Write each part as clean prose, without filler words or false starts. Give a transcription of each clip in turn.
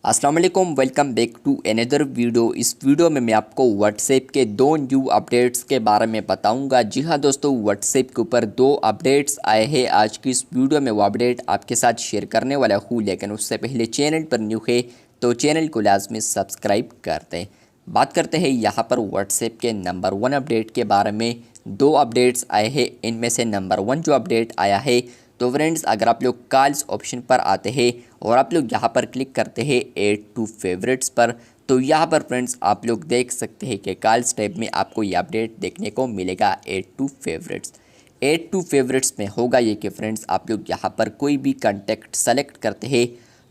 अस्सलाम वालेकुम, welcome back to another video. इस वीडियो में मैं आपको व्हाट्सएप के दो न्यू अपडेट्स के बारे में बताऊंगा। जी हाँ दोस्तों, व्हाट्सएप के ऊपर दो अपडेट्स आए हैं। आज की इस वीडियो में वो अपडेट आपके साथ शेयर करने वाला हूँ, लेकिन उससे पहले चैनल पर न्यू है तो चैनल को लाजमी सब्सक्राइब कर दें। बात करते हैं यहाँ पर व्हाट्सएप के नंबर 1 अपडेट के बारे में। दो अपडेट्स आए हैं, इनमें से नंबर 1 जो अपडेट आया है, तो फ्रेंड्स अगर आप लोग कॉल्स ऑप्शन पर आते हैं और आप लोग यहाँ पर क्लिक करते हैं ऐड टू फेवरेट्स पर, तो यहाँ पर फ्रेंड्स आप लोग देख सकते हैं कि कॉल्स टैब में आपको ये अपडेट देखने को मिलेगा add to favourites. Add to favourites में होगा ये कि फ्रेंड्स आप लोग यहाँ पर कोई भी कॉन्टैक्ट सेलेक्ट करते हैं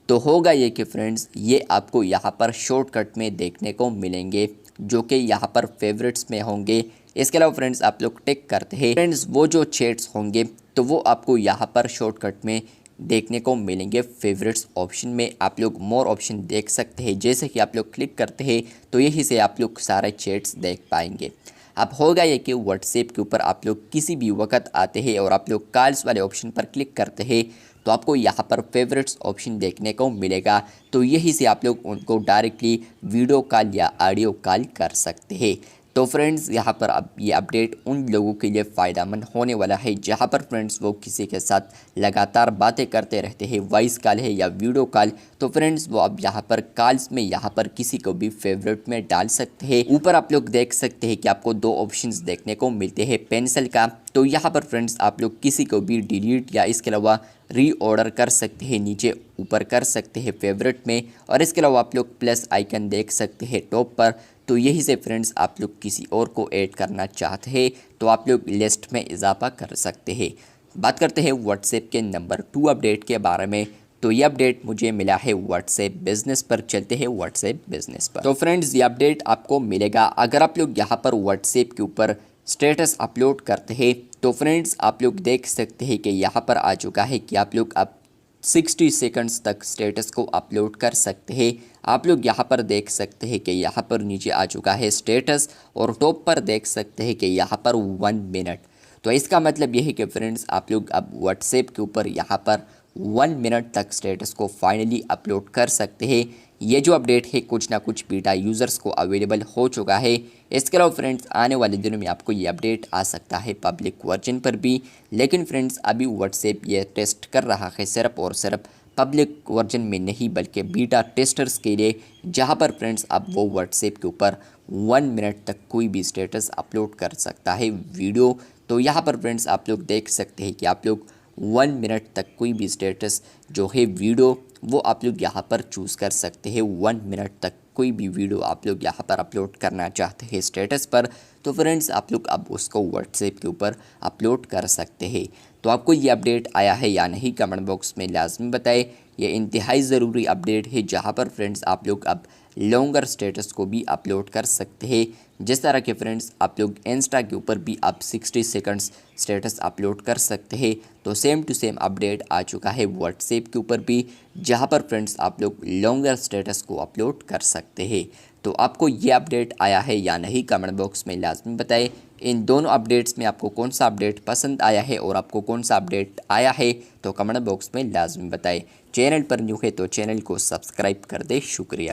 तो होगा ये कि फ्रेंड्स ये आपको यहाँ पर शॉर्टकट में देखने को मिलेंगे, जो कि यहाँ पर फेवरेट्स में होंगे। इसके अलावा फ्रेंड्स आप लोग टिक करते हैं फ्रेंड्स वो जो चैट्स होंगे तो वो आपको यहाँ पर शॉर्टकट में देखने को मिलेंगे। फेवरेट्स ऑप्शन में आप लोग मोर ऑप्शन देख सकते हैं, जैसे कि आप लोग क्लिक करते हैं तो यही से आप लोग सारे चैट्स देख पाएंगे। अब होगा ये कि व्हाट्सएप के ऊपर आप लोग किसी भी वक्त आते हैं और आप लोग कॉल्स वाले ऑप्शन पर क्लिक करते हैं तो आपको यहाँ पर फेवरेट्स ऑप्शन देखने को मिलेगा। तो यही से आप लोग उनको डायरेक्टली वीडियो कॉल या ऑडियो कॉल कर सकते हैं। तो फ्रेंड्स यहाँ पर अब ये अपडेट उन लोगों के लिए फ़ायदेमंद होने वाला है जहाँ पर फ्रेंड्स वो किसी के साथ लगातार बातें करते रहते हैं, वॉइस कॉल है या वीडियो कॉल, तो फ्रेंड्स वो अब यहाँ पर कॉल्स में यहाँ पर किसी को भी फेवरेट में डाल सकते हैं। ऊपर आप लोग देख सकते हैं कि आपको दो ऑप्शंस देखने को मिलते हैं पेंसिल का, तो यहाँ पर फ्रेंड्स आप लोग किसी को भी डिलीट या इसके अलावा रीऑर्डर कर सकते हैं, नीचे ऊपर कर सकते हैं फेवरेट में। और इसके अलावा आप लोग प्लस आइकन देख सकते हैं टॉप पर, तो यही से फ्रेंड्स आप लोग किसी और को ऐड करना चाहते हैं तो आप लोग लिस्ट में इजाफा कर सकते हैं। बात करते हैं व्हाट्सएप के नंबर 2 अपडेट के बारे में। तो ये अपडेट मुझे मिला है व्हाट्सएप बिजनेस पर। चलते हैं व्हाट्सएप बिजनेस पर। तो फ्रेंड्स ये अपडेट आपको मिलेगा अगर आप लोग यहाँ पर व्हाट्सएप के ऊपर स्टेटस अपलोड करते हैं तो फ्रेंड्स आप लोग देख सकते हैं कि यहाँ पर आ चुका है कि आप लोग अब 60 सेकंड्स तक स्टेटस को अपलोड कर सकते हैं। आप लोग यहाँ पर देख सकते हैं कि यहाँ पर नीचे आ चुका है स्टेटस और टॉप पर देख सकते हैं कि यहाँ पर 1 मिनट। तो इसका मतलब यह है कि फ्रेंड्स आप लोग अब व्हाट्सएप के ऊपर यहाँ पर 1 मिनट तक स्टेटस को फाइनली अपलोड कर सकते हैं। ये जो अपडेट है कुछ ना कुछ बीटा यूज़र्स को अवेलेबल हो चुका है। इसके अलावा फ्रेंड्स आने वाले दिनों में आपको ये अपडेट आ सकता है पब्लिक वर्जन पर भी, लेकिन फ्रेंड्स अभी व्हाट्सएप ये टेस्ट कर रहा है सिर्फ और सिर्फ पब्लिक वर्जन में नहीं बल्कि बीटा टेस्टर्स के लिए, जहां पर फ्रेंड्स अब वो व्हाट्सएप के ऊपर 1 मिनट तक कोई भी स्टेटस अपलोड कर सकता है वीडियो। तो यहाँ पर फ्रेंड्स आप लोग देख सकते हैं कि आप लोग 1 मिनट तक कोई भी स्टेटस जो है वीडियो वो आप लोग यहाँ पर चूज़ कर सकते हैं। 1 मिनट तक कोई भी वीडियो आप लोग यहाँ पर अपलोड करना चाहते हैं स्टेटस पर, तो फ्रेंड्स आप लोग अब उसको व्हाट्सएप के ऊपर अपलोड कर सकते हैं। तो आपको ये अपडेट आया है या नहीं कमेंट बॉक्स में लाजमी बताएं। ये इंतहाई ज़रूरी अपडेट है जहाँ पर फ्रेंड्स आप लोग अब लॉन्गर स्टेटस को भी अपलोड कर सकते हैं। जिस तरह के फ्रेंड्स आप लोग इंस्टा के ऊपर भी आप 60 सेकंड्स स्टेटस अपलोड कर सकते हैं, तो सेम टू सेम अपडेट आ चुका है व्हाट्सएप के ऊपर भी, जहां पर फ्रेंड्स आप लोग लॉन्गर स्टेटस को अपलोड कर सकते हैं। तो आपको ये अपडेट आया है या नहीं कमेंट बॉक्स में लाजमी बताएं। इन दोनों अपडेट्स में आपको कौन सा अपडेट पसंद आया है और आपको कौन सा अपडेट आया है तो कमेंट बॉक्स में लाजमी बताएं। चैनल पर न्यू है तो चैनल को सब्सक्राइब कर दे। शुक्रिया।